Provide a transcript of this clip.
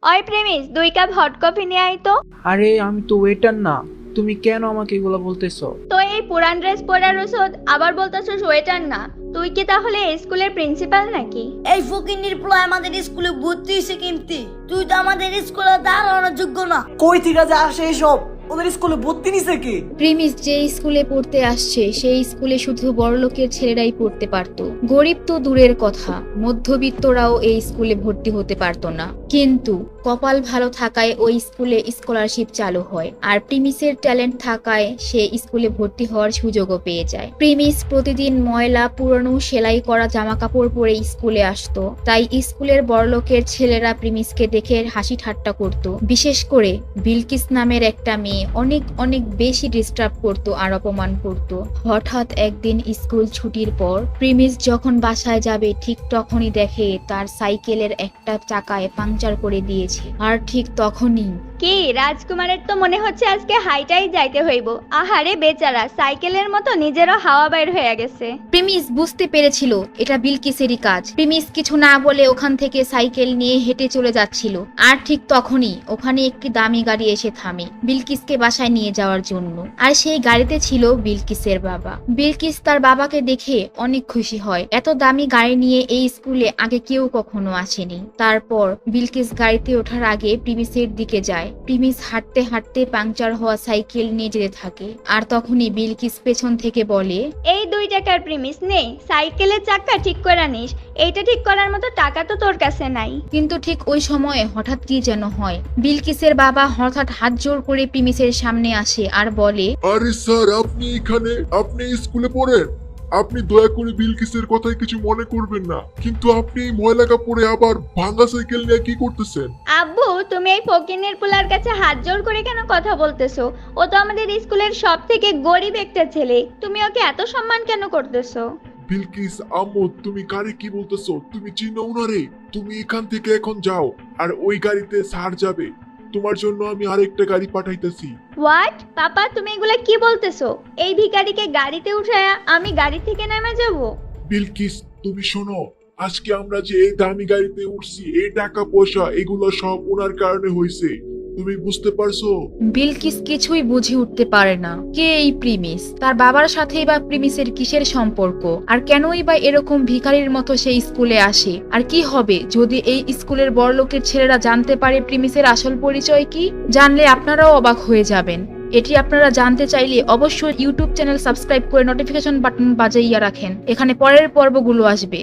ওই premise 2 cup hot coffee নিয়ে আয় তো। আরে আমি তো ওয়েটার না, তুমি কেন আমাকে এগুলো বলতেছো? তো এই পুরান ড্রেস পরার ওষুধ আবার বলতেছস ওয়েটার না? তুই কি তাহলে এই স্কুলের প্রিন্সিপাল নাকি? এই ফকিন্নির পোলা আমাদের স্কুলে ভর্তি হয়েছে কিন্তু তুই তো আমাদের স্কুলে দাঁড়ানোর যোগ্য না। কই থেকে যে আসে এসব? ওদের স্কুলে ভর্তি নিছে কি? প্রিমিস যে স্কুলে পড়তে আসছে সেই স্কুলে শুধু বড়লোকের ছেলেরাই পড়তে পারতো। গরিব তো দূরের কথা, মধ্যবিত্তরাও এই স্কুলে ভর্তি হতে পারতো না। কিন্তু কপাল ভালো থাকায় ওই স্কুলে স্কলারশিপ চালু হয়, আর প্রিমিসের ট্যালেন্ট থাকায় সে স্কুলে ভর্তি হওয়ার সুযোগও পেয়ে যায়। প্রিমিস প্রতিদিন ময়লা পুরনো সেলাই করা জামা কাপড় পরে স্কুলে আসতো, তাই স্কুলের বড়লোকের ছেলেরা প্রিমিসকে দেখে হাসি ঠাট্টা করত। বিশেষ করে বিলকিস নামের একটা মেয়ে অনেক অনেক বেশি ডিস্টার্ব করতো আর অপমান করতো। হঠাৎ একদিন স্কুল ছুটির পর প্রিমিস যখন বাসায় যাবে ঠিক তখনই দেখে তার সাইকেলের একটা চাকায় পাংচার করে দিয়েছে। আর ঠিক তখনই কি রাজকুমারের তো মনে হচ্ছে আজকে হাইটাই যাইতে হইব। আহারে বেচারা, সাইকেলের মতো নিজেরও হাওয়া বাইর হয়ে গেছে। প্রিমিস বুঝতে পেরেছিল এটা বিলকিসেরই কাজ। প্রিমিস কিছু না বলে ওখান থেকে সাইকেল নিয়ে হেঁটে চলে যাচ্ছিল। আর ঠিক তখনই ওখানে একটি দামি গাড়ি এসে থামে বিলকিসকে বাসায় নিয়ে যাওয়ার জন্য। আর সেই গাড়িতে ছিল বিলকিসের বাবা। বিলকিস তার বাবাকে দেখে অনেক খুশি হয়। এত দামি গাড়ি নিয়ে এই স্কুলে আগে কেউ কখনো আসেনি। তারপর বিলকিস গাড়িতে ওঠার আগে প্রিমিসের দিকে যায়। প্রিমিস হাঁটতে হাঁটতে পাংচার হওয়া সাইকেল নিয়ে যেতে থাকে। আর তখনই বিলকিস পেছন থেকে বলে, এই 2 টাকার প্রিমিস নেই, সাইকেলের চাকা ঠিক করে নিস। এইটা ঠিক করার মতো টাকা তো তোর কাছে নাই। কিন্তু ঠিক ওই সময়ে হঠাৎ কি যেন হয়। বিলকিসের বাবা হঠাৎ হাত জোর করে প্রিমিসের সামনে আসে আর বলে, আরে স্যার, আপনি এখানে? আপনি স্কুলে পড়েন? আপনি দয়া করে বিলকিসের কথায় কিছু মনে করবেন না, কিন্তু আপনি এই ময়লা কাপড়ে আবার ভাঙা সাইকেল নিয়ে কি করতেছেন? আব্বু, তুমি এই ফকিনের পোলার কাছে হাত জোর করে কেন কথা বলতেছো? ও তো আমাদের স্কুলের সব থেকে গরিব একটা ছেলে, তুমি ওকে এত সম্মান কেন করতেছো? বিলকিস আম্মু, তুমি কারে কি বলতেছো? তুমি চিনো উনারে? তুমি এখান থেকে এখন যাও, আর ওই গাড়িতে স্যার যাবে। তোমার জন্য আমি আরেকটা গাড়ি পাঠাইতেছি। হোয়াট? পাপা, তুমি এগুলা কি বলতেছো? এই ভিখারিকে গাড়িতে উঠায়া আমি গাড়ি থেকে নেমে যাব? বিলকিস, তুমি শোনো, আজকে আমরা যে এই দামি গাড়িতে উঠছি, এই টাকা পয়সা এগুলো সব ওনার কারণে হয়েছে। তুমি বুঝতে পারছো? বিলকিস কিছুই বুঝে উঠতে পারে না কে এই প্রিমিস, তার বাবার সাথেই বা প্রিমিসের কিসের সম্পর্ক, আর কেনই বা এরকম ভিখারির মতো সেই স্কুলে আসে। আর কি হবে যদি এই স্কুলের বড়লোকের ছেলেরা জানতে পারে প্রিমিসের আসল পরিচয় কি? জানলে আপনারাও অবাক হয়ে যাবেন। এটি আপনারা জানতে চাইলে অবশ্যই ইউটিউব চ্যানেল সাবস্ক্রাইব করে নোটিফিকেশন বাটন বাজাইয়া রাখেন, এখানে পরের পর্বগুলো আসবে।